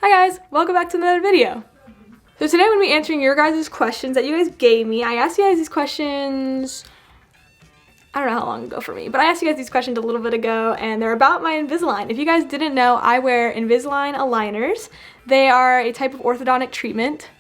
Hi guys, welcome back to another video. So today I'm going to be answering your guys' questions that you guys gave me. I asked you guys these questions, I don't know how long ago for me, but I asked you guys these questions a little bit ago and they're about my Invisalign. If you guys didn't know, I wear Invisalign aligners. They are a type of orthodontic treatment.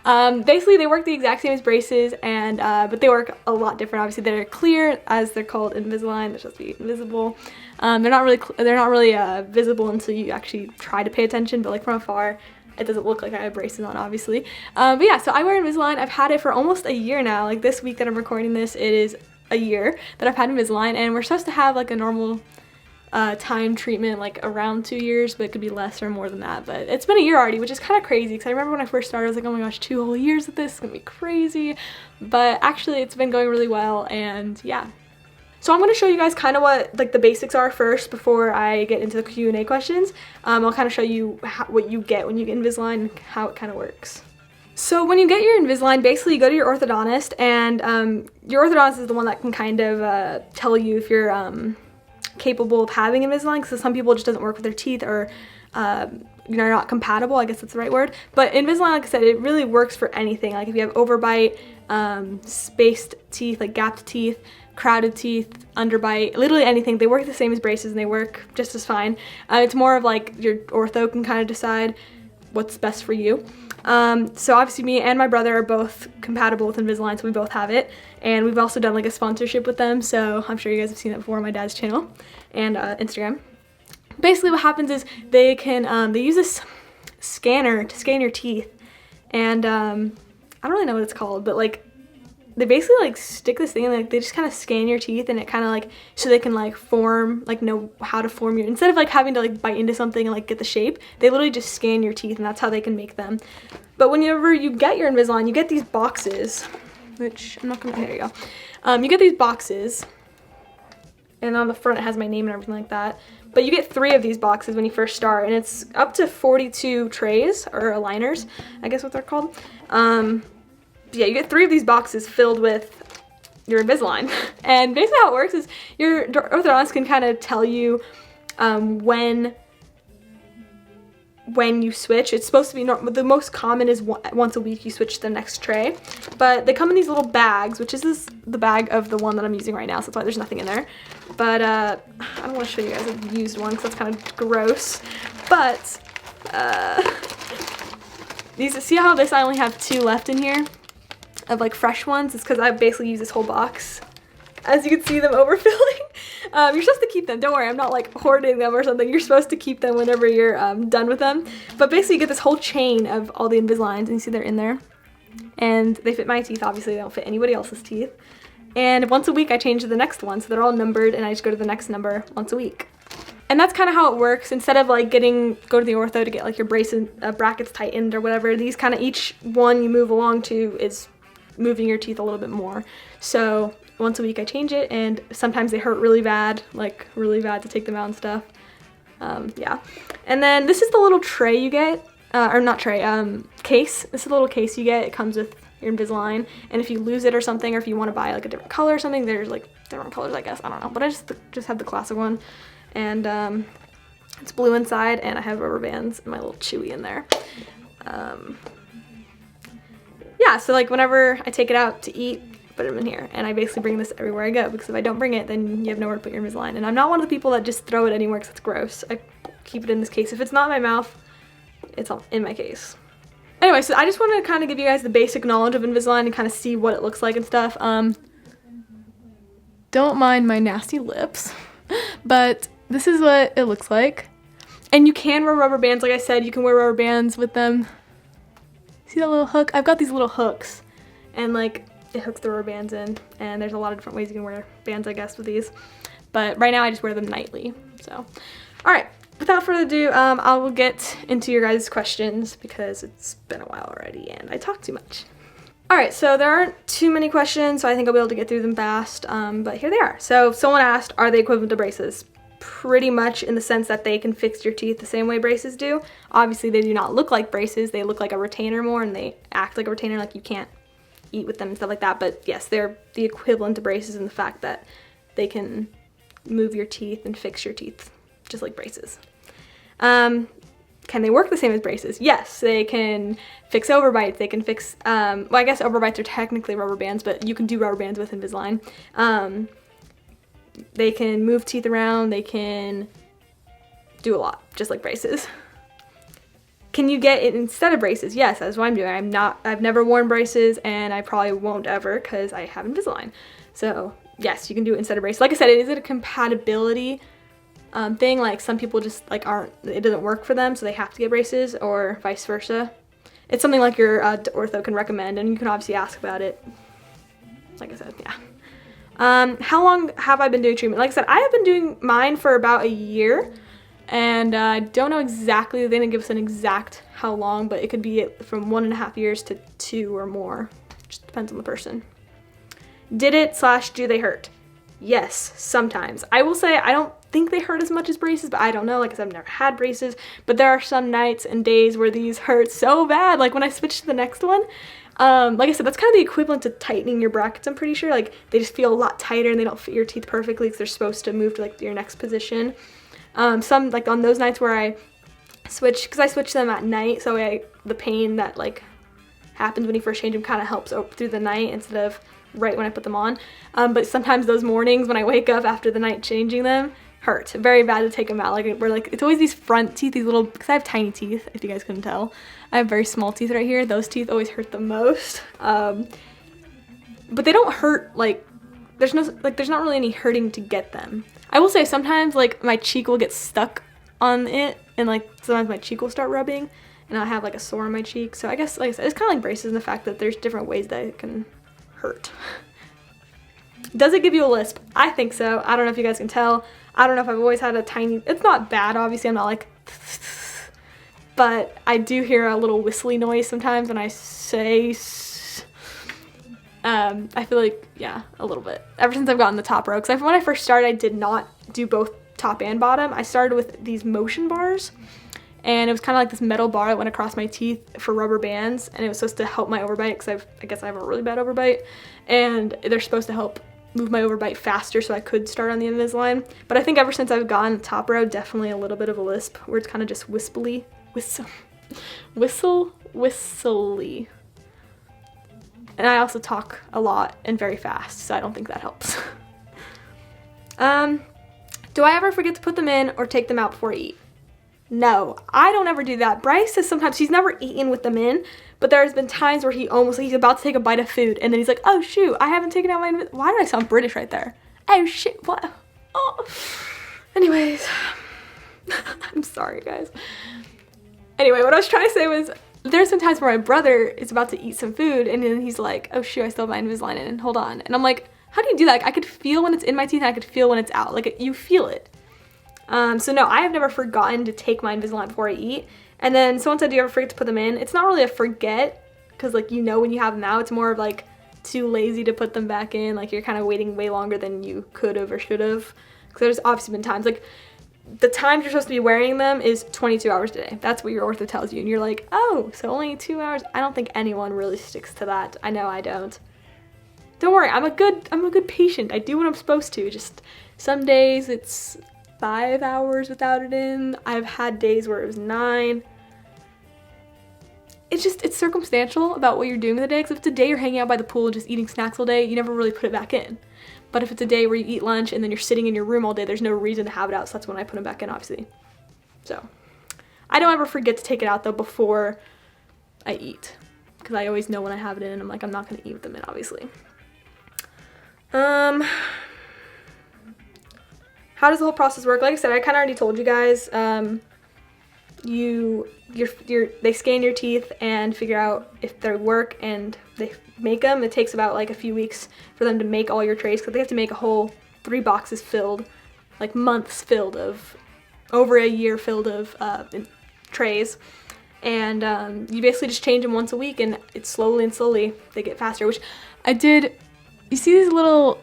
Basically they work the exact same as braces, and but they work a lot different. Obviously they're clear, as they're called Invisalign. They're supposed to be invisible. They're not really visible until you actually try to pay attention, but like from afar it doesn't look like I have braces on, obviously. But yeah, so I wear Invisalign. I've had it for almost a year now. Like this week that I'm recording this, it is a year that I've had Invisalign, and we're supposed to have like a normal time treatment like around 2 years, but it could be less or more than that. But it's been a year already, which is kind of crazy because I remember when I first started I was like, oh my gosh, 2 whole years of this is gonna be crazy. But actually it's been going really well, and yeah. So I'm going to show you guys kind of what like the basics are first before I get into the Q&A questions. I'll kind of show you what you get when you get Invisalign and how it kind of works. So when you get your Invisalign, basically you go to your orthodontist, and your orthodontist is the one that can kind of tell you if you're capable of having Invisalign, because some people it just doesn't work with their teeth, or you know, not compatible, I guess that's the right word. But Invisalign, like I said, it really works for anything. Like if you have overbite, spaced teeth, like gapped teeth, crowded teeth, underbite, literally anything. They work the same as braces and they work just as fine. It's more of like your ortho can kind of decide what's best for you. So obviously me and my brother are both compatible with Invisalign, so we both have it, and we've also done like a sponsorship with them, so I'm sure you guys have seen that before on my dad's channel and Instagram. Basically what happens is they can they use this scanner to scan your teeth, and I don't really know what it's called, but like they basically like stick this thing and like they just kind of scan your teeth, and it kind of like, so they can like form, like know how to form your, instead of like having to like bite into something and like get the shape, they literally just scan your teeth, and that's how they can make them. But whenever you get your Invisalign, you get these boxes, which I'm not gonna, there you go. You get these boxes, and on the front it has my name and everything like that. But you get 3 of these boxes when you first start, and it's up to 42 trays, or aligners, I guess what they're called. Yeah, you get 3 of these boxes filled with your Invisalign. And basically how it works is your orthodontist can kind of tell you when you switch. It's supposed to be, the most common is once a week you switch to the next tray. But they come in these little bags, which is the bag of the one that I'm using right now, so that's why there's nothing in there. But I don't want to show you guys a used one because that's kind of gross. But these, see how I only have 2 left in here of like fresh ones? It's because I basically use this whole box. As you can see them overfilling. You're supposed to keep them, don't worry, I'm not like hoarding them or something. You're supposed to keep them whenever you're done with them. But basically you get this whole chain of all the Invisaligns, and you see they're in there. And they fit my teeth, obviously they don't fit anybody else's teeth. And once a week I change to the next one, so they're all numbered, and I just go to the next number once a week. And that's kind of how it works. Instead of like go to the ortho to get like your brackets tightened or whatever, these kind of, each one you move along to is moving your teeth a little bit more. So once a week I change it, and sometimes they hurt really bad, like really bad to take them out and stuff. Yeah. And then this is the little tray you get, or not tray, case. This is the little case you get. It comes with your Invisalign, and if you lose it or something, or if you want to buy like a different color or something, there's like different colors, I guess, I don't know, but I just have the classic one, and it's blue inside, and I have rubber bands and my little chewy in there. Yeah, so like whenever I take it out to eat, put them in here, and I basically bring this everywhere I go, because if I don't bring it, then you have nowhere to put your Invisalign. And I'm not one of the people that just throw it anywhere because it's gross. I keep it in this case. If it's not in my mouth, it's in my case. Anyway, so I just wanted to kind of give you guys the basic knowledge of Invisalign and kind of see what it looks like and stuff. Don't mind my nasty lips, but this is what it looks like. And you can wear rubber bands, like I said, you can wear rubber bands with them. See that little hook? I've got these little hooks, and like it hooks the rubber bands in, and there's a lot of different ways you can wear bands, I guess, with these. But right now I just wear them nightly. So, all right, without further ado, I will get into your guys' questions because it's been a while already and I talk too much. All right, so there aren't too many questions, so I think I'll be able to get through them fast, but here they are. So someone asked, are they equivalent to braces? Pretty much, in the sense that they can fix your teeth the same way braces do. Obviously they do not look like braces, they look like a retainer more, and they act like a retainer, like you can't eat with them and stuff like that. But yes, they're the equivalent to braces in the fact that they can move your teeth and fix your teeth just like braces. Okay, can they work the same as braces? Yes, they can fix overbites. They can fix, well, I guess overbites are technically rubber bands, but you can do rubber bands with Invisalign. They can move teeth around. They can do a lot, just like braces. Can you get it instead of braces? Yes, that's what I'm doing. I've never worn braces, and I probably won't ever because I have Invisalign. So yes, you can do it instead of braces. Like I said, it is a compatibility thing. Like some people just like it doesn't work for them, so they have to get braces, or vice versa. It's something like your ortho can recommend, and you can obviously ask about it. Like I said, yeah. How long have I been doing treatment? Like I said, I have been doing mine for about a year. And I don't know exactly, they didn't give us an exact how long, but it could be from 1.5 years to 2 or more. Just depends on the person. Did it / do they hurt? Yes, sometimes. I will say I don't think they hurt as much as braces, but I don't know. Like I said, I've never had braces, but there are some nights and days where these hurt so bad. Like when I switched to the next one, like I said, that's kind of the equivalent to tightening your brackets, I'm pretty sure. Like they just feel a lot tighter and they don't fit your teeth perfectly because they're supposed to move to like your next position. Some, like on those nights where I switch, because I switch them at night, so the pain that like happens when you first change them kind of helps through the night instead of right when I put them on. But sometimes those mornings when I wake up after the night changing them hurt very bad to take them out. Like it's always these front teeth, these little, because I have tiny teeth, if you guys couldn't tell. I have very small teeth right here. Those teeth always hurt the most. But they don't hurt, like there's not really any hurting to get them. I will say sometimes like my cheek will get stuck on it, and like sometimes my cheek will start rubbing and I'll have like a sore on my cheek. So I guess, like I said, it's kind of like braces in the fact that there's different ways that it can hurt. Does it give you a lisp? I think so. I don't know if you guys can tell. I don't know if I've always had a tiny, it's not bad, obviously I'm not like, but I do hear a little whistly noise sometimes when I say I feel like, yeah, a little bit. Ever since I've gotten the top row, because when I first started, I did not do both top and bottom. I started with these motion bars, and it was kind of like this metal bar that went across my teeth for rubber bands, and it was supposed to help my overbite, because I guess I have a really bad overbite, and they're supposed to help move my overbite faster so I could start on the Invisalign. But I think ever since I've gotten the top row, definitely a little bit of a lisp, where it's kind of just whistly. And I also talk a lot and very fast, so I don't think that helps. Do I ever forget to put them in or take them out before I eat? No, I don't ever do that. Bryce says sometimes he's never eaten with them in, but there's been times where he's about to take a bite of food, and then he's like, oh shoot, I haven't taken out my, why did I sound British right there? Oh shit, what? Oh. Anyways, I'm sorry guys. Anyway, what I was trying to say was, there's some times where my brother is about to eat some food, and then he's like, oh shoot, I still have my Invisalign in, hold on. And I'm like, how do you do that? Like, I could feel when it's in my teeth, and I could feel when it's out. Like, you feel it. So no, I have never forgotten to take my Invisalign before I eat. And then someone said, do you ever forget to put them in? It's not really a forget, because like, you know when you have them out, it's more of like too lazy to put them back in. Like, you're kind of waiting way longer than you could have or should have. Because there's obviously been times, like, the times you're supposed to be wearing them is 22 hours a day. That's what your ortho tells you. And you're like, oh, so only 2 hours? I don't think anyone really sticks to that. I know I don't. Don't worry, I'm a good patient. I do what I'm supposed to. Just some days it's 5 hours without it in. I've had days where it was 9. It's circumstantial about what you're doing in the day. Because if it's a day you're hanging out by the pool just eating snacks all day, you never really put it back in. But if it's a day where you eat lunch and then you're sitting in your room all day, there's no reason to have it out, so that's when I put them back in, obviously. So, I don't ever forget to take it out, though, before I eat. Because I always know when I have it in, and I'm like, I'm not going to eat with them in, obviously. How does the whole process work? Like I said, I kind of already told you guys. They scan your teeth and figure out if they work, and they make them. It takes about like a few weeks for them to make all your trays, because they have to make a whole 3 boxes filled, like months filled of, over a year filled of trays. And you basically just change them once a week, and it's slowly they get faster, which I did. You see these little,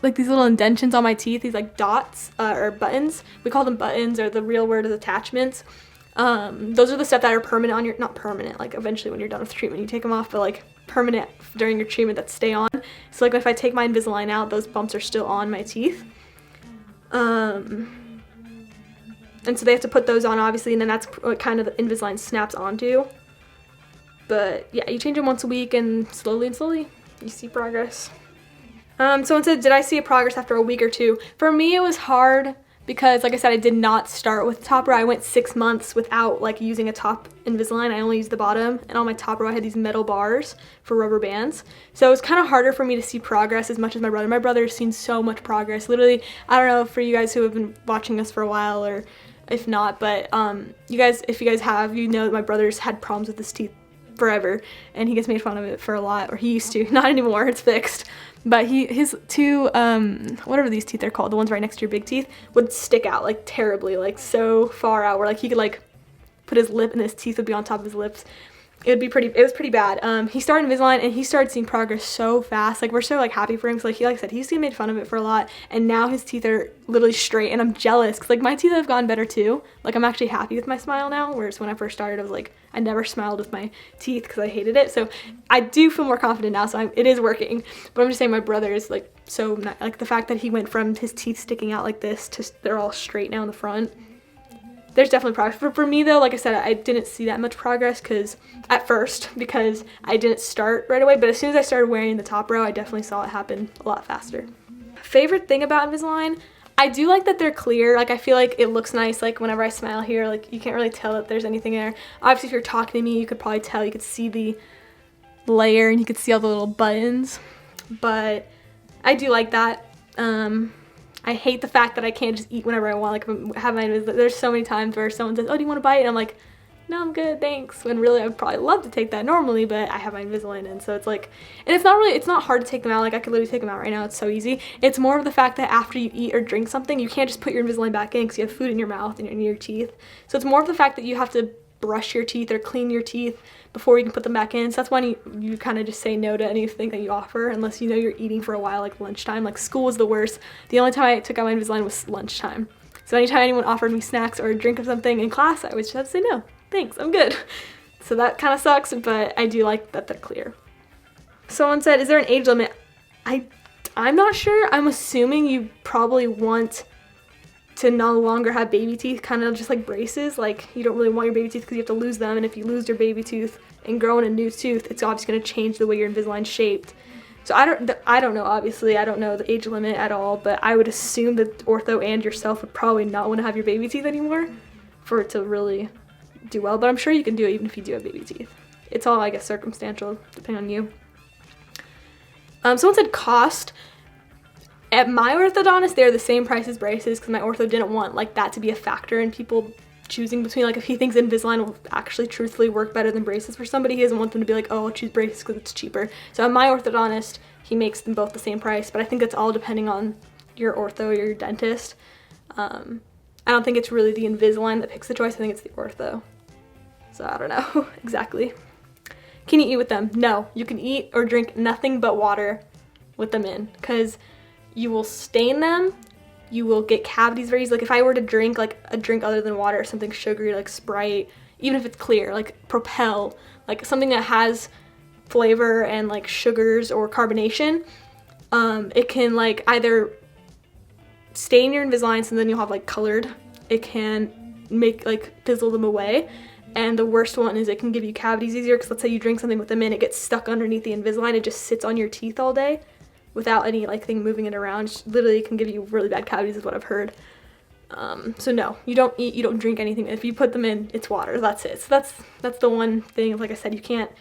like these little indentions on my teeth, these like dots or buttons. We call them buttons, or the real word is attachments. Those are the stuff that are permanent on your, not permanent, like eventually when you're done with treatment you take them off, but like permanent during your treatment that stay on. So like if I take my Invisalign out, those bumps are still on my teeth. And And so they have to put those on, obviously, and then that's what kind of the Invisalign snaps onto. But yeah, you change them once a week, and slowly you see progress. Someone said, did I see a progress after a week or two? For me, it was hard because, like I said, I did not start with top row. I went 6 months without like using a top Invisalign. I only used the bottom, and on my top row I had these metal bars for rubber bands. So it was kind of harder for me to see progress as much as my brother. My brother has seen so much progress. Literally, I don't know for you guys who have been watching us for a while, or if not, but if you guys have, you know that my brother's had problems with his teeth forever, and he gets made fun of it for a lot, or he used to. Not anymore, it's fixed. But his two, whatever these teeth are called, the ones right next to your big teeth, would stick out like terribly, like so far out where like he could like put his lip and his teeth would be on top of his lips. It was pretty bad. He started Invisalign and he started seeing progress so fast. Like we're so like happy for him. So like I said, he used to get made fun of it for a lot, and now his teeth are literally straight, and I'm jealous because like my teeth have gotten better too. Like I'm actually happy with my smile now, whereas when I first started I was like, I never smiled with my teeth because I hated it. So I do feel more confident now, so it is working. But I'm just saying my brother is like so not, like the fact that he went from his teeth sticking out like this to they're all straight now in the front. There's definitely progress. For me though, like I said, I didn't see that much progress at first because I didn't start right away, but as soon as I started wearing the top row, I definitely saw it happen a lot faster. Favorite thing about Invisalign? I do like that they're clear. Like I feel like it looks nice, like whenever I smile here, like you can't really tell that there's anything there. Obviously if you're talking to me, you could probably tell, you could see the layer and you could see all the little buttons, but I do like that. I hate the fact that I can't just eat whenever I want. Like have my Invisalign, there's so many times where someone says, oh, do you want a bite? And I'm like, no, I'm good, thanks. When really I would probably love to take that normally, but I have my Invisalign in, so it's like, and it's not hard to take them out. Like I could literally take them out right now, it's so easy. It's more of the fact that after you eat or drink something, you can't just put your Invisalign back in because you have food in your mouth and in your teeth. So it's more of the fact that you have to brush your teeth or clean your teeth before you can put them back in. So that's why you kind of just say no to anything that you offer unless you know you're eating for a while, like lunchtime. Like school was the worst. The only time I took out my Invisalign was lunchtime. So anytime anyone offered me snacks or a drink of something in class, I would just have to say no, thanks, I'm good. So that kind of sucks, but I do like that they're clear. Someone said, is there an age limit? I'm not sure. I'm assuming you probably want to no longer have baby teeth, kind of just like braces. Like you don't really want your baby teeth because you have to lose them, and if you lose your baby tooth and grow in a new tooth, it's obviously going to change the way your Invisalign's shaped. So I don't know, obviously I don't know the age limit at all, but I would assume that ortho and yourself would probably not want to have your baby teeth anymore for it to really do well, but I'm sure you can do it even if you do have baby teeth. It's all, I guess, circumstantial depending on you. Someone said cost. At my orthodontist, they're the same price as braces because my ortho didn't want like that to be a factor in people choosing between, like if he thinks Invisalign will actually truthfully work better than braces for somebody, he doesn't want them to be like, oh, I'll choose braces because it's cheaper. So at my orthodontist, he makes them both the same price, but I think it's all depending on your ortho or your dentist. I don't think it's really the Invisalign that picks the choice, I think it's the ortho. So I don't know exactly. Can you eat with them? No, you can eat or drink nothing but water with them in because you will stain them, you will get cavities very easily. Like if I were to drink like a drink other than water, something sugary like Sprite, even if it's clear, like Propel, like something that has flavor and like sugars or carbonation, it can like either stain your Invisalign, so then you'll have like colored, it can make like fizzle them away. And the worst one is it can give you cavities easier because let's say you drink something with them in, it gets stuck underneath the Invisalign, it just sits on your teeth all day without any like thing moving it around. Just literally can give you really bad cavities is what I've heard. So no, you don't eat, you don't drink anything. If you put them in, it's water, that's it. So that's the one thing. Like I said, you can't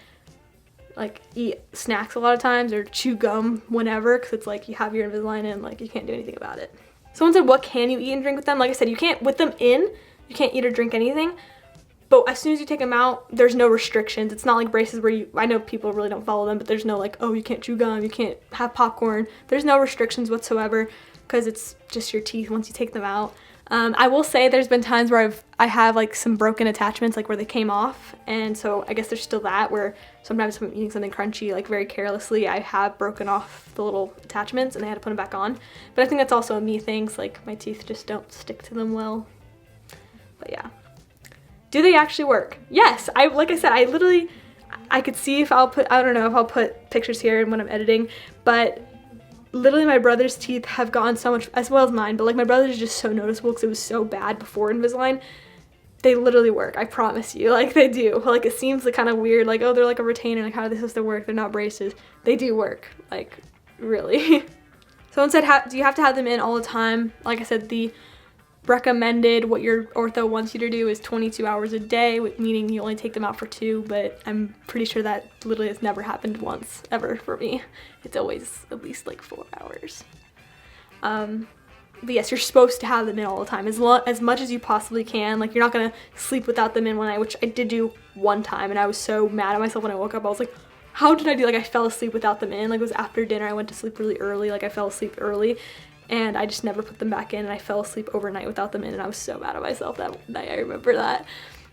like eat snacks a lot of times or chew gum whenever because it's like you have your Invisalign in, like you can't do anything about it. Someone said, what can you eat and drink with them? Like I said, you can't, with them in, you can't eat or drink anything. But as soon as you take them out, there's no restrictions. It's not like braces where I know people really don't follow them, but there's no like, oh, you can't chew gum, you can't have popcorn. There's no restrictions whatsoever because it's just your teeth once you take them out. I will say there's been times where I have like some broken attachments, like where they came off. And so I guess there's still that where sometimes if I'm eating something crunchy, like very carelessly, I have broken off the little attachments and I had to put them back on. But I think that's also a me thing, so like my teeth just don't stick to them well. But yeah. Do they actually work? Yes, like I said, I could see if I don't know if I'll put pictures here when I'm editing, but literally my brother's teeth have gotten so much, as well as mine, but like my brother's is just so noticeable because it was so bad before Invisalign. They literally work, I promise you. Like, they do. Like, it seems like kind of weird, like, oh, they're like a retainer, like, how are they supposed to work? They're not braces. They do work, like, really. Someone said, do you have to have them in all the time? Like I said, the recommended, what your ortho wants you to do is 22 hours a day, meaning you only take them out for 2, but I'm pretty sure that literally has never happened once, ever, for me. It's always at least, like, 4 hours. But yes, you're supposed to have them in all the time, as much as you possibly can. Like, you're not gonna sleep without them in one night, which I did do one time, and I was so mad at myself when I woke up. I was like, how did I do? Like, I fell asleep without them in. Like, it was after dinner. I went to sleep really early. Like, I fell asleep early, and I just never put them back in, and I fell asleep overnight without them in, and I was so mad at myself that night. I remember that.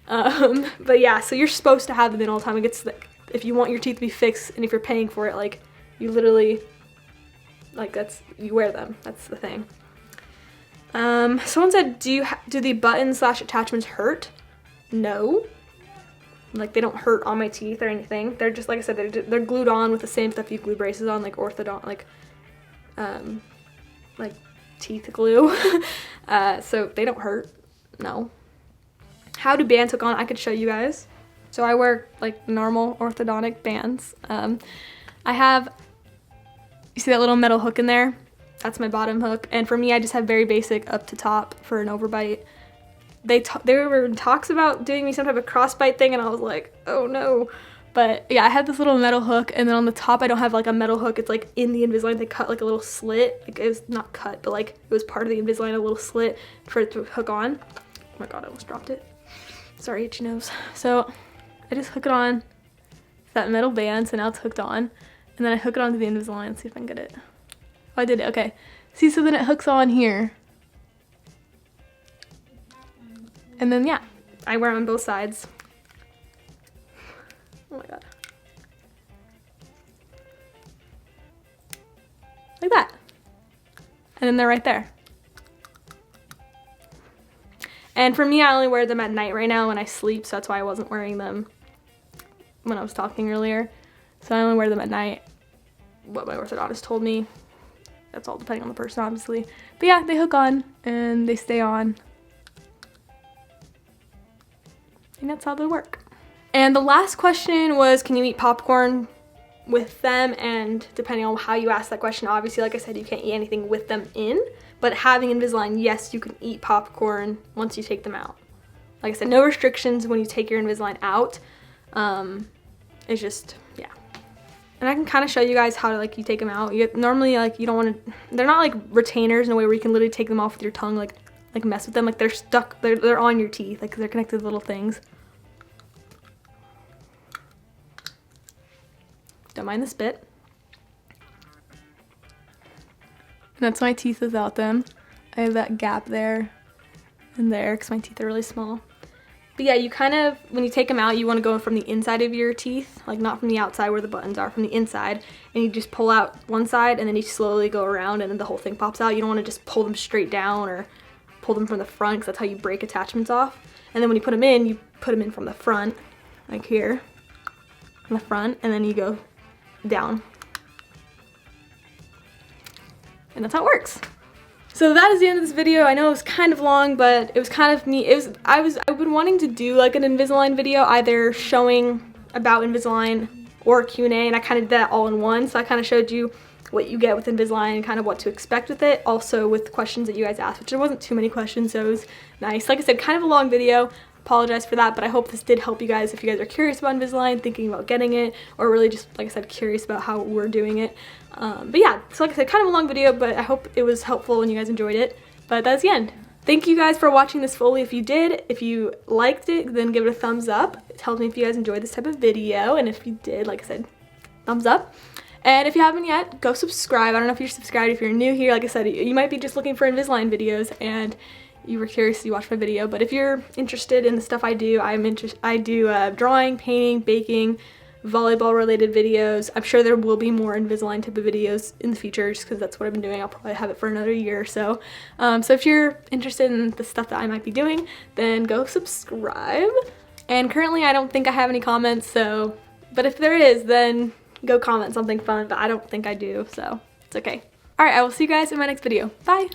But yeah, so you're supposed to have them in all the time. It gets, like, if you want your teeth to be fixed, and if you're paying for it, like, you literally, like, you wear them. That's the thing. Someone said, do the buttons / attachments hurt? No. Like, they don't hurt on my teeth or anything. They're just, like I said, they're glued on with the same stuff you glue braces on, like orthodont, like teeth glue. So they don't hurt. No. How do bands hook on? I could show you guys. So I wear, like, normal orthodontic bands. I have, you see that little metal hook in there? That's my bottom hook, and for me, I just have very basic up to top for an overbite. There were talks about doing me some type of crossbite thing, and I was like, oh no. But yeah, I had this little metal hook, and then on the top, I don't have like a metal hook. It's like in the Invisalign, they cut like a little slit. Like, it was not cut, but like it was part of the Invisalign, a little slit for it to hook on. Oh my god, I almost dropped it. Sorry, itchy nose. So I just hook it on that metal band, so now it's hooked on, and then I hook it onto the Invisalign. Let's see if I can get it. Oh, I did it, okay. See, so then it hooks on here. And then, yeah, I wear them on both sides. Oh my god. Like that. And then they're right there. And for me, I only wear them at night right now when I sleep, so that's why I wasn't wearing them when I was talking earlier. So I only wear them at night, what my orthodontist told me. That's all depending on the person, obviously. But yeah, they hook on and they stay on. And that's how they work. And the last question was, can you eat popcorn with them? And depending on how you ask that question, obviously, like I said, you can't eat anything with them in. But having Invisalign, yes, you can eat popcorn once you take them out. Like I said, no restrictions when you take your Invisalign out. It's just, yeah. And I can kind of show you guys how to, like, you take them out. Normally, like, you don't want to, they're not like retainers in a way where you can literally take them off with your tongue, like mess with them. Like, they're stuck, they're on your teeth, like, they're connected to little things. Don't mind the spit. And that's my teeth without them. I have that gap there and there because my teeth are really small. But yeah, you kind of, when you take them out, you want to go from the inside of your teeth, like not from the outside where the buttons are, from the inside, and you just pull out one side and then you slowly go around and then the whole thing pops out. You don't want to just pull them straight down or pull them from the front because that's how you break attachments off. And then when you put them in, you put them in from the front, like here, from the front, and then you go down. And that's how it works. So that is the end of this video. I know it was kind of long, but it was kind of me. I've been wanting to do like an Invisalign video, either showing about Invisalign or Q&A, and I kind of did that all in one. So I kind of showed you what you get with Invisalign and kind of what to expect with it. Also with questions that you guys asked, which there wasn't too many questions, so it was nice. Like I said, kind of a long video. Apologize for that, but I hope this did help you guys if you guys are curious about Invisalign, thinking about getting it, or really just, like I said, curious about how we're doing it. But yeah, so like I said, kind of a long video, but I hope it was helpful and you guys enjoyed it. But that's the end. Thank you guys for watching this fully. If you did, if you liked it, then give it a thumbs up. It tells me if you guys enjoyed this type of video, and if you did, like I said, thumbs up. And if you haven't yet, go subscribe. I don't know if you're subscribed. If you're new here, like I said, you might be just looking for Invisalign videos and you were curious to watch my video. But if you're interested in the stuff I do, I do drawing, painting, baking, volleyball related videos. I'm sure there will be more Invisalign type of videos in the future just because that's what I've been doing. I'll probably have it for another year or so. So if you're interested in the stuff that I might be doing, then go subscribe. And currently I don't think I have any comments, so, but if there is, then go comment something fun, but I don't think I do, so it's okay. All right, I will see you guys in my next video. Bye.